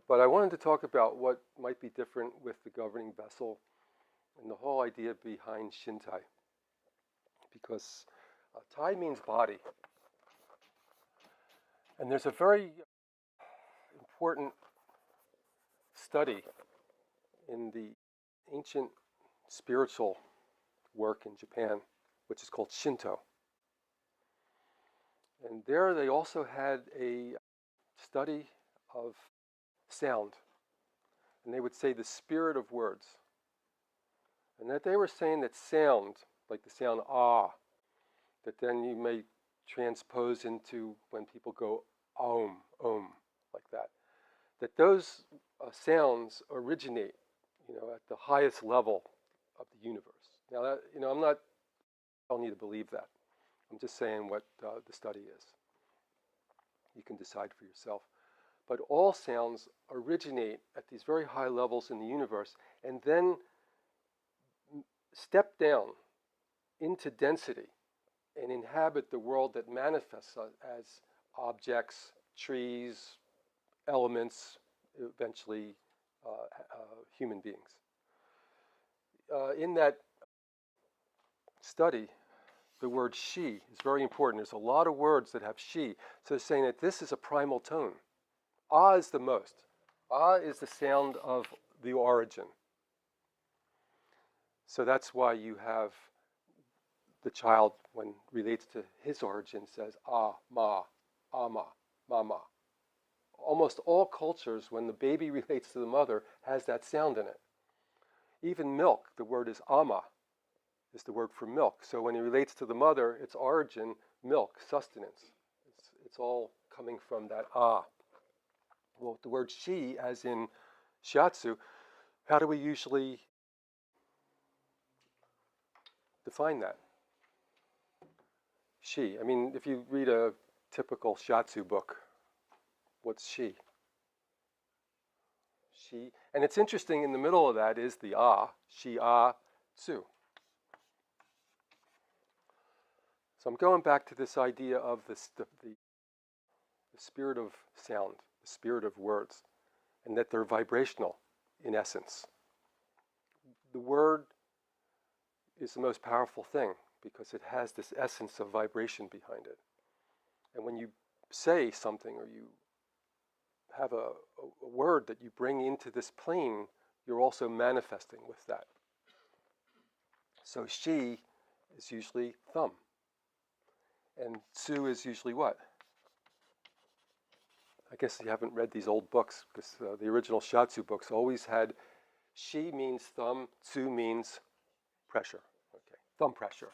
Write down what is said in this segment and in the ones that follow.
But I wanted to talk about what might be different with the governing vessel and the whole idea behind Shin Tai. Because Tai means body. And there's a very important study in the ancient spiritual work in Japan, which is called Shinto. And there they also had a study of sound. And they would say the spirit of words. And that they were saying that sound, like the sound ah, that then you may transpose into when people go om, like that. That those sounds originate, at the highest level of the universe. Now, that, I'm not telling you to believe that. I'm just saying what the study is. You can decide for yourself. But all sounds originate at these very high levels in the universe and then step down into density and inhabit the world that manifests as objects, trees, elements, eventually human beings. In that study, the word she is very important. There's a lot of words that have she. So it's saying that this is a primal tone. Ah is the most. Ah is the sound of the origin. So that's why you have the child, when relates to his origin, says ah, ma, ama, mama. Almost all cultures, when the baby relates to the mother, has that sound in it. Even milk, the word is ama, is the word for milk. So when he relates to the mother, its origin, milk, sustenance. It's all coming from that ah. Well, the word she, as in Shiatsu, how do we usually define that? She. I mean, if you read a typical Shiatsu book, what's she? She. And it's interesting, in the middle of that is the ah, Shiatsu. So I'm going back to this idea of the spirit of sound, the spirit of words, and that they're vibrational in essence. The word is the most powerful thing because it has this essence of vibration behind it. And when you say something or you have a word that you bring into this plane, you're also manifesting with that. So she is usually thumb. And tsu is usually what? I guess you haven't read these old books, because the original Shiatsu books always had shi means thumb, tsu means pressure. Okay, thumb pressure.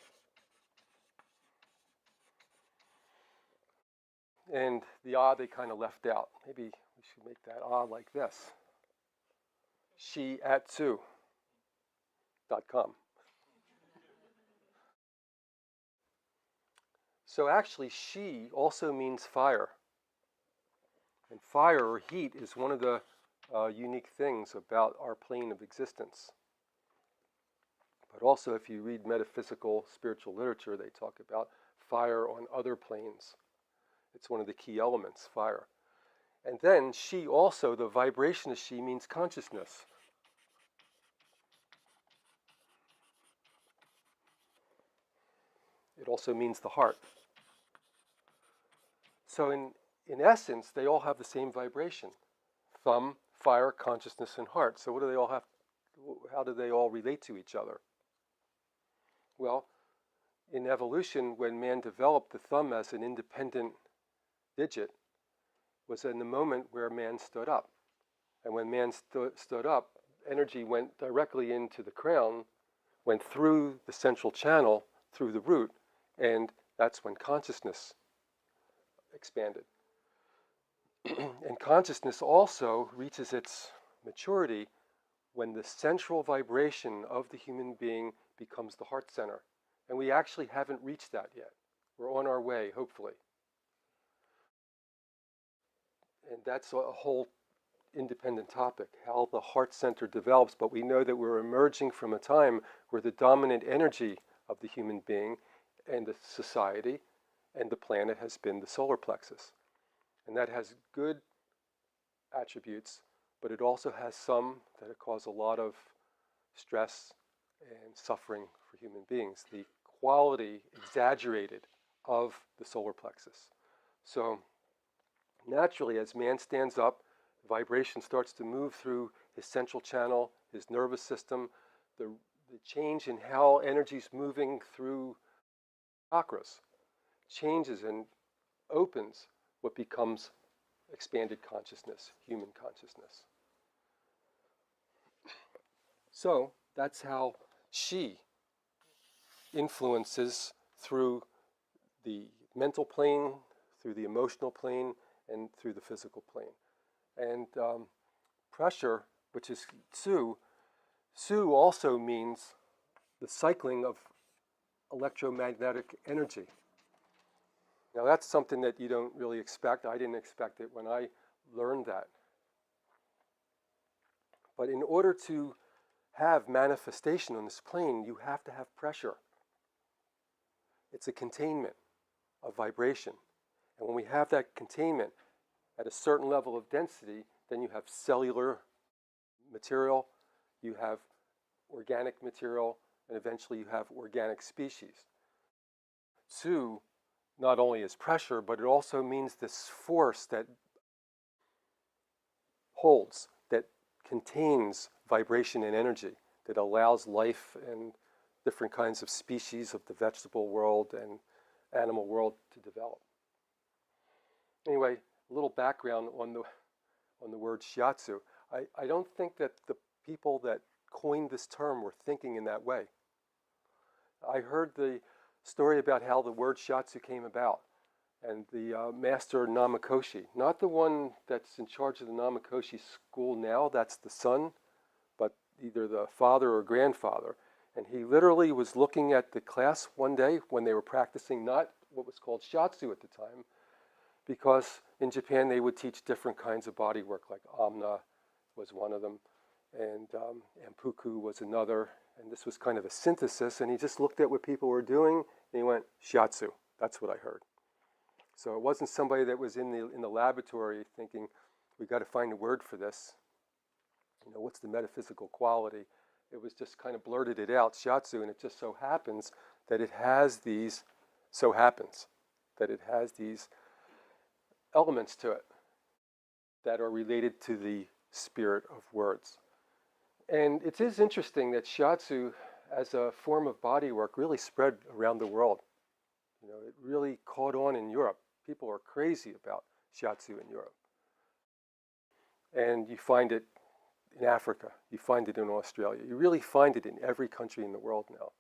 And the ah they kind of left out. Maybe we should make that ah like this. Shiatsu.com. So actually, shi also means fire. And fire or heat is one of the unique things about our plane of existence. But also, if you read metaphysical, spiritual literature, they talk about fire on other planes. It's one of the key elements, fire. And then shi also, the vibration of shi means consciousness. It also means the heart. So in essence, they all have the same vibration. Thumb, fire, consciousness, and heart. So what do they all have? How do they all relate to each other? Well, in evolution, when man developed the thumb as an independent digit, was in the moment where man stood up. And when man stood up, energy went directly into the crown, went through the central channel, through the root, and that's when consciousness expanded. And consciousness also reaches its maturity when the central vibration of the human being becomes the heart center. And we actually haven't reached that yet. We're on our way, hopefully. And that's a whole independent topic, how the heart center develops. But we know that we're emerging from a time where the dominant energy of the human being and the society and the planet has been the solar plexus. And that has good attributes, but it also has some that cause a lot of stress and suffering for human beings. The quality, exaggerated, of the solar plexus. So naturally, as man stands up, vibration starts to move through his central channel, his nervous system, the change in how energy's moving through chakras changes and opens what becomes expanded consciousness, human consciousness. So that's how Shi influences through the mental plane, through the emotional plane, and through the physical plane. And pressure, which is Tsu also means the cycling of electromagnetic energy. Now that's something that you don't really expect. I didn't expect it when I learned that. But in order to have manifestation on this plane, you have to have pressure. It's a containment of vibration. And when we have that containment at a certain level of density, then you have cellular material, you have organic material, and eventually you have organic species. Tsu not only is pressure, but it also means this force that holds, that contains vibration and energy, that allows life and different kinds of species of the vegetable world and animal world to develop. Anyway, a little background on the word shiatsu. I don't think that the people that coined this term were thinking in that way. I heard the story about how the word shiatsu came about, and the master Namakoshi, not the one that's in charge of the Namakoshi school now, that's the son, but either the father or grandfather. And he literally was looking at the class one day when they were practicing not what was called shiatsu at the time, because in Japan they would teach different kinds of body work, like amna was one of them, and ampuku was another, and this was kind of a synthesis, and he just looked at what people were doing, and he went, shiatsu, that's what I heard. So it wasn't somebody that was in the laboratory thinking, we got to find a word for this, you know, what's the metaphysical quality? It was just kind of blurted it out, shiatsu, and it just so happens that it has these, elements to it that are related to the spirit of words. And it is interesting that shiatsu as a form of body work really spread around the world. You know, it really caught on in Europe. People are crazy about shiatsu in Europe. And you find it in Africa, you find it in Australia, you really find it in every country in the world now.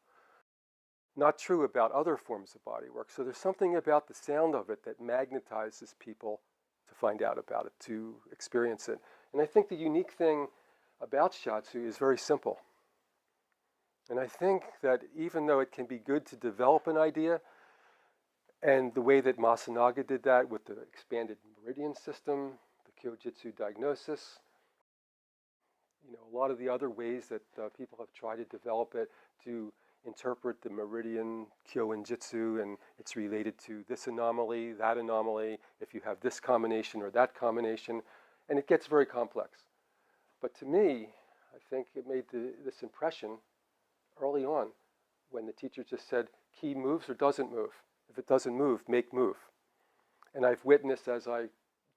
Not true about other forms of body work. So there's something about the sound of it that magnetizes people to find out about it, to experience it. And I think the unique thing about shiatsu is very simple. And I think that even though it can be good to develop an idea, and the way that Masanaga did that with the expanded meridian system, the Kyojitsu diagnosis, you know, a lot of the other ways that people have tried to develop it to interpret the meridian kyo and jitsu, and it's related to this anomaly, that anomaly, if you have this combination or that combination, and it gets very complex. But to me, I think it made this impression early on when the teacher just said, ki moves or doesn't move. If it doesn't move, make move. And I've witnessed, as I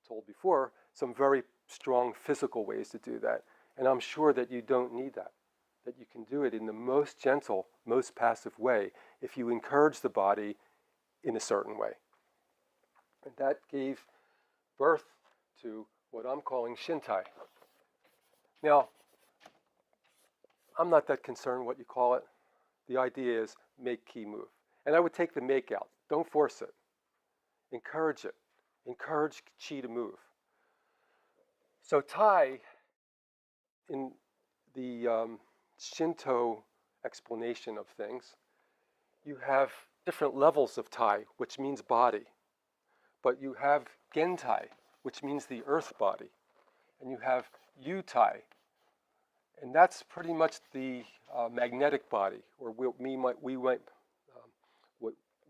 told before, some very strong physical ways to do that. And I'm sure that you don't need that you can do it in the most gentle, most passive way if you encourage the body in a certain way. And that gave birth to what I'm calling Shin Tai. Now, I'm not that concerned what you call it. The idea is make ki move. And I would take the make out. Don't force it. Encourage it. Encourage chi to move. So Tai, in the Shinto explanation of things, you have different levels of Tai, which means body. But you have Gentai, which means the earth body. And you have Yutai, and that's pretty much the magnetic body, or what we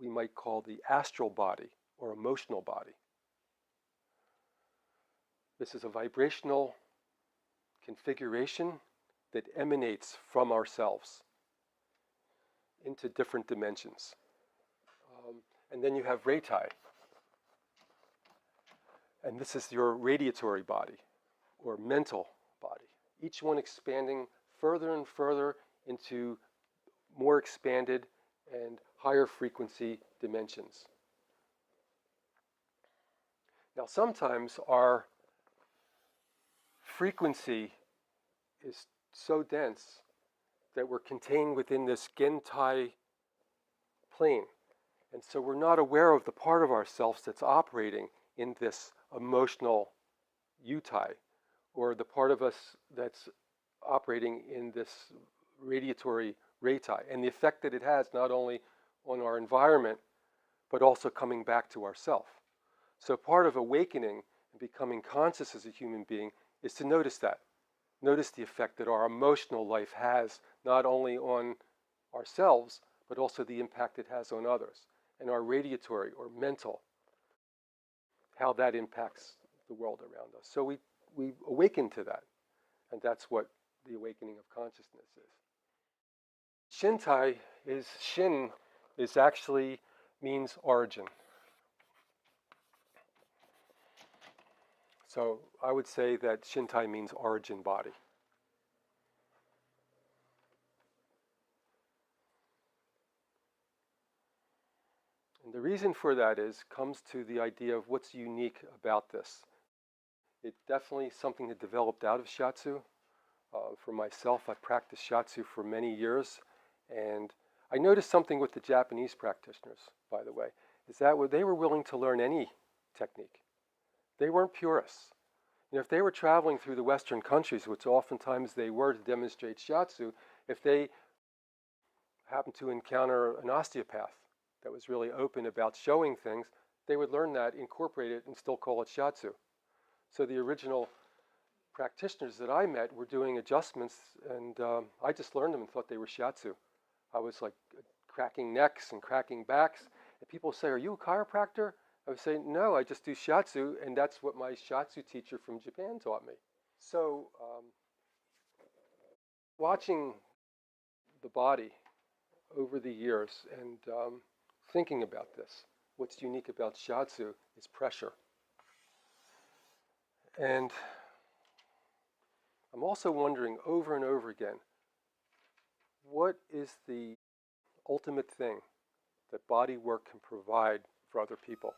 might call the astral body or emotional body. This is a vibrational configuration that emanates from ourselves into different dimensions. And then you have Reitai. And this is your radiatory body or mental body. Each one expanding further and further into more expanded and higher frequency dimensions. Now sometimes our frequency is so dense that we're contained within this Gentai plane. And so we're not aware of the part of ourselves that's operating in this emotional Yutai, or the part of us that's operating in this radiatory Reitai, and the effect that it has not only on our environment, but also coming back to ourself. So part of awakening and becoming conscious as a human being is to notice that. Notice the effect that our emotional life has not only on ourselves, but also the impact it has on others. And our radiatory or mental, how that impacts the world around us. So we awaken to that. And that's what the awakening of consciousness is. Shin Tai is, Shin is actually means origin. So I would say that Shin Tai means origin body. And the reason for that comes to the idea of what's unique about this. It's definitely something that developed out of Shiatsu. For myself, I practiced Shiatsu for many years, and I noticed something with the Japanese practitioners, by the way, is that they were willing to learn any technique. They weren't purists. You know, if they were traveling through the Western countries, which oftentimes they were to demonstrate Shiatsu, if they happened to encounter an osteopath that was really open about showing things, they would learn that, incorporate it, and still call it Shiatsu. So the original practitioners that I met were doing adjustments, and I just learned them and thought they were Shiatsu. I was like cracking necks and cracking backs, and people would say, "Are you a chiropractor?" I would say, "No, I just do Shiatsu," and that's what my Shiatsu teacher from Japan taught me. So watching the body over the years and thinking about this, what's unique about Shiatsu is pressure. And I'm also wondering over and over again, what is the ultimate thing that body work can provide for other people?